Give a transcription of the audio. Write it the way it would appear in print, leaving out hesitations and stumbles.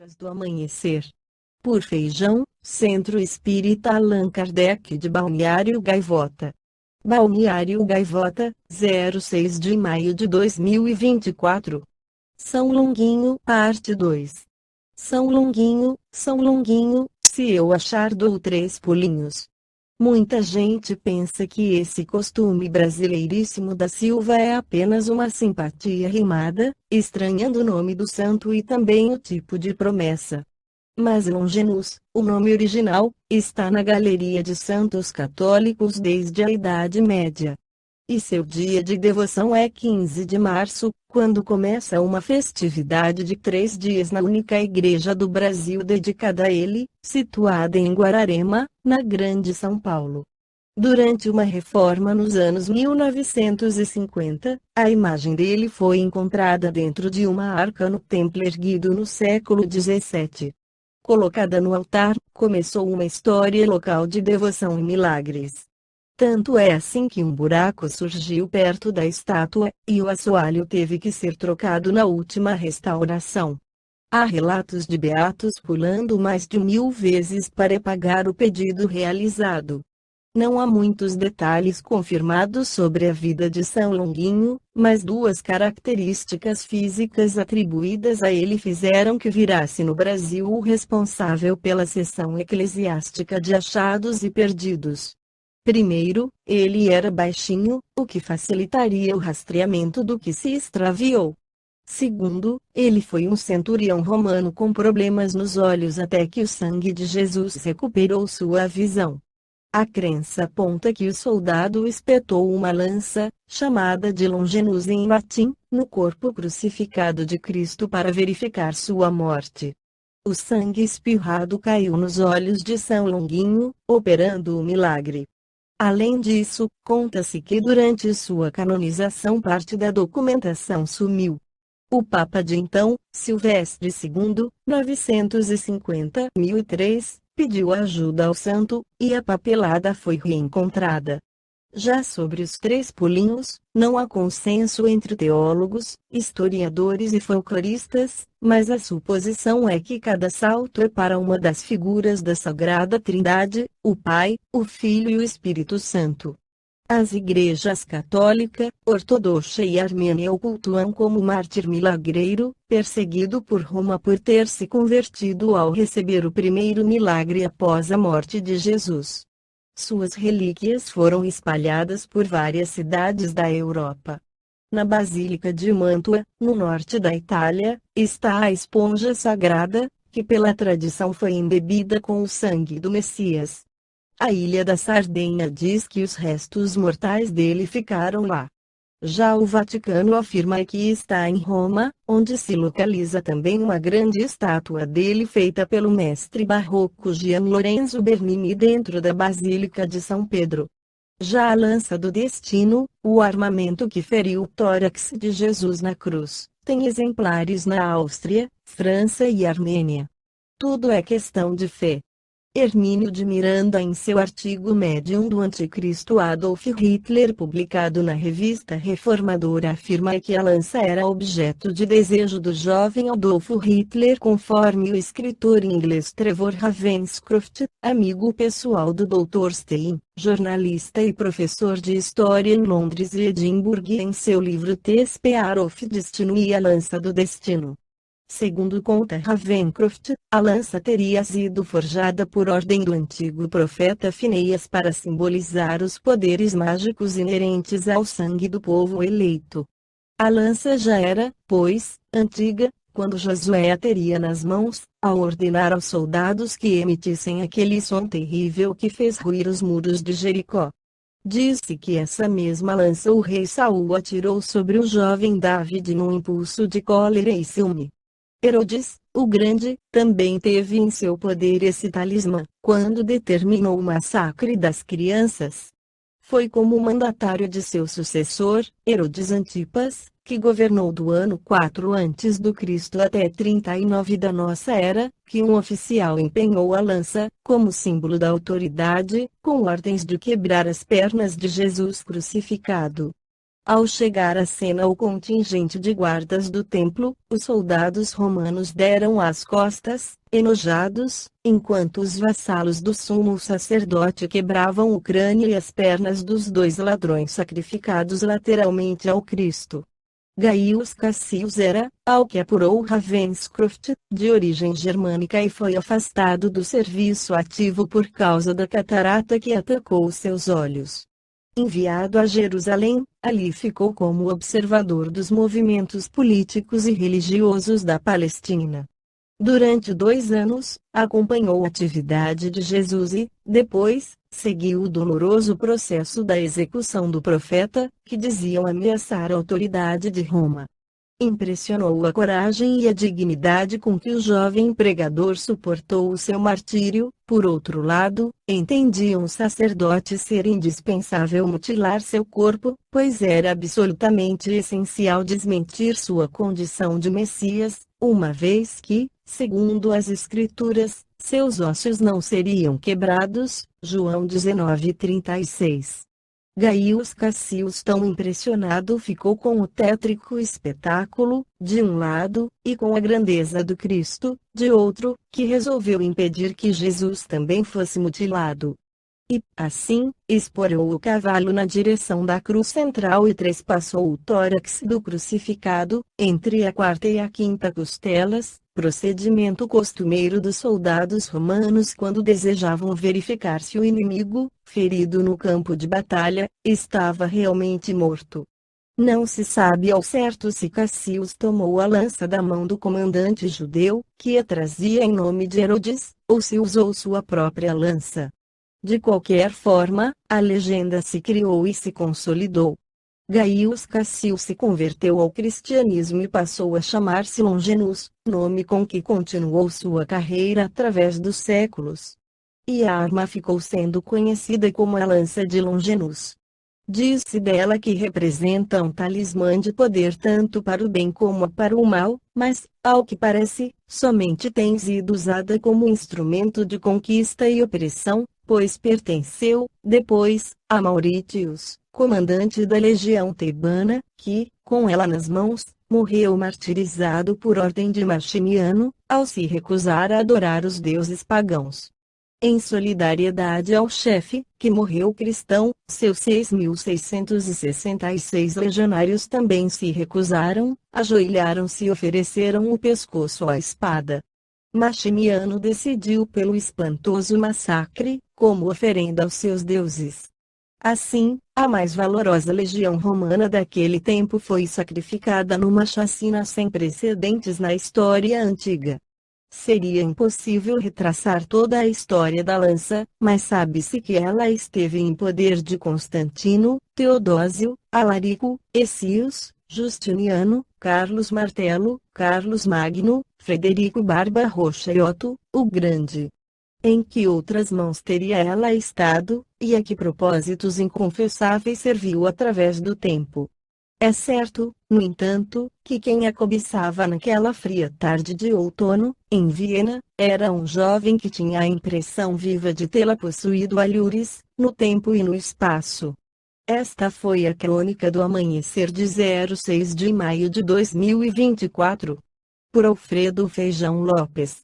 Crônicas do Amanhecer. Por Feijão, Centro Espírita Allan Kardec de Balneário Gaivota. Balneário Gaivota, 06 de maio de 2024. São Longuinho, parte 2. São Longuinho, se eu achar dou 3 pulinhos. Muita gente pensa que esse costume brasileiríssimo da Silva é apenas uma simpatia rimada, estranhando o nome do santo e também o tipo de promessa. Mas Longinus, o nome original, está na galeria de santos católicos desde a Idade Média. E seu dia de devoção é 15 de março, quando começa uma festividade de 3 dias na única igreja do Brasil dedicada a ele, situada em Guararema, na Grande São Paulo. Durante uma reforma nos anos 1950, a imagem dele foi encontrada dentro de uma arca no templo erguido no século XVII. Colocada no altar, começou uma história local de devoção e milagres. Tanto é assim que um buraco surgiu perto da estátua, e o assoalho teve que ser trocado na última restauração. Há relatos de beatos pulando mais de 1000 vezes para pagar o pedido realizado. Não há muitos detalhes confirmados sobre a vida de São Longuinho, mas 2 características físicas atribuídas a ele fizeram que virasse no Brasil o responsável pela seção eclesiástica de achados e perdidos. Primeiro, ele era baixinho, o que facilitaria o rastreamento do que se extraviou. Segundo, ele foi um centurião romano com problemas nos olhos até que o sangue de Jesus recuperou sua visão. A crença aponta que o soldado espetou uma lança, chamada de Longinus em latim, no corpo crucificado de Cristo para verificar sua morte. O sangue espirrado caiu nos olhos de São Longuinho, operando o milagre. Além disso, conta-se que durante sua canonização parte da documentação sumiu. O Papa de então, Silvestre II, 950-1003, pediu ajuda ao santo, e a papelada foi reencontrada. Já sobre os 3 pulinhos, não há consenso entre teólogos, historiadores e folcloristas, mas a suposição é que cada salto é para uma das figuras da Sagrada Trindade, o Pai, o Filho e o Espírito Santo. As igrejas católica, ortodoxa e armênia o cultuam como mártir milagreiro, perseguido por Roma por ter se convertido ao receber o primeiro milagre após a morte de Jesus. Suas relíquias foram espalhadas por várias cidades da Europa. Na Basílica de Mantua, no norte da Itália, está a esponja sagrada, que pela tradição foi embebida com o sangue do Messias. A ilha da Sardenha diz que os restos mortais dele ficaram lá. Já o Vaticano afirma que está em Roma, onde se localiza também uma grande estátua dele feita pelo mestre barroco Gian Lorenzo Bernini dentro da Basílica de São Pedro. Já a lança do destino, o armamento que feriu o tórax de Jesus na cruz, tem exemplares na Áustria, França e Armênia. Tudo é questão de fé. Hermínio de Miranda, em seu artigo Médium do Anticristo Adolf Hitler publicado na revista Reformadora, afirma que a lança era objeto de desejo do jovem Adolfo Hitler, conforme o escritor inglês Trevor Ravenscroft, amigo pessoal do Dr. Stein, jornalista e professor de História em Londres e Edimburgo, em seu livro The Spear of Destiny e a Lança do Destino. Segundo conta Ravencroft, a lança teria sido forjada por ordem do antigo profeta Finéias para simbolizar os poderes mágicos inerentes ao sangue do povo eleito. A lança já era, pois, antiga, quando Josué a teria nas mãos, ao ordenar aos soldados que emitissem aquele som terrível que fez ruir os muros de Jericó. Diz-se que essa mesma lança o rei Saul atirou sobre o jovem David num impulso de cólera e ciúme. Herodes, o Grande, também teve em seu poder esse talismã, quando determinou o massacre das crianças. Foi como mandatário de seu sucessor, Herodes Antipas, que governou do ano 4 a.C. até 39 da nossa era, que um oficial empenhou a lança, como símbolo da autoridade, com ordens de quebrar as pernas de Jesus crucificado. Ao chegar à cena o contingente de guardas do templo, os soldados romanos deram as costas, enojados, enquanto os vassalos do sumo sacerdote quebravam o crânio e as pernas dos dois ladrões sacrificados lateralmente ao Cristo. Gaius Cassius era, ao que apurou Ravenscroft, de origem germânica e foi afastado do serviço ativo por causa da catarata que atacou seus olhos. Enviado a Jerusalém, ali ficou como observador dos movimentos políticos e religiosos da Palestina. Durante 2 anos, acompanhou a atividade de Jesus e, depois, seguiu o doloroso processo da execução do profeta, que diziam ameaçar a autoridade de Roma. Impressionou a coragem e a dignidade com que o jovem pregador suportou o seu martírio. Por outro lado, entendiam os sacerdotes ser indispensável mutilar seu corpo, pois era absolutamente essencial desmentir sua condição de Messias, uma vez que, segundo as Escrituras, seus ossos não seriam quebrados. João 19:36. Gaius Cassius, tão impressionado ficou com o tétrico espetáculo, de um lado, e com a grandeza do Cristo, de outro, que resolveu impedir que Jesus também fosse mutilado. E, assim, esporou o cavalo na direção da cruz central e trespassou o tórax do crucificado, entre a quarta e a quinta costelas, procedimento costumeiro dos soldados romanos quando desejavam verificar se o inimigo, ferido no campo de batalha, estava realmente morto. Não se sabe ao certo se Cassius tomou a lança da mão do comandante judeu, que a trazia em nome de Herodes, ou se usou sua própria lança. De qualquer forma, a legenda se criou e se consolidou. Gaius Cassius se converteu ao cristianismo e passou a chamar-se Longinus, nome com que continuou sua carreira através dos séculos. E a arma ficou sendo conhecida como a lança de Longinus. Diz-se dela que representa um talismã de poder tanto para o bem como para o mal, mas, ao que parece, somente tem sido usada como instrumento de conquista e opressão, pois pertenceu, depois, a Mauritius, comandante da legião tebana, que, com ela nas mãos, morreu martirizado por ordem de Maximiano, ao se recusar a adorar os deuses pagãos. Em solidariedade ao chefe, que morreu cristão, seus 6.666 legionários também se recusaram, ajoelharam-se e ofereceram o pescoço à espada. Maximiano decidiu pelo espantoso massacre, como oferenda aos seus deuses. Assim, a mais valorosa legião romana daquele tempo foi sacrificada numa chacina sem precedentes na história antiga. Seria impossível retraçar toda a história da lança, mas sabe-se que ela esteve em poder de Constantino, Teodósio, Alarico, Hessius, Justiniano, Carlos Martelo, Carlos Magno, Frederico Barbarroxa e Otto, o Grande. Em que outras mãos teria ela estado, e a que propósitos inconfessáveis serviu através do tempo? É certo, no entanto, que quem a cobiçava naquela fria tarde de outono, em Viena, era um jovem que tinha a impressão viva de tê-la possuído alhures, no tempo e no espaço. Esta foi a crônica do amanhecer de 06 de maio de 2024. Por Alfredo Feijão Lopes.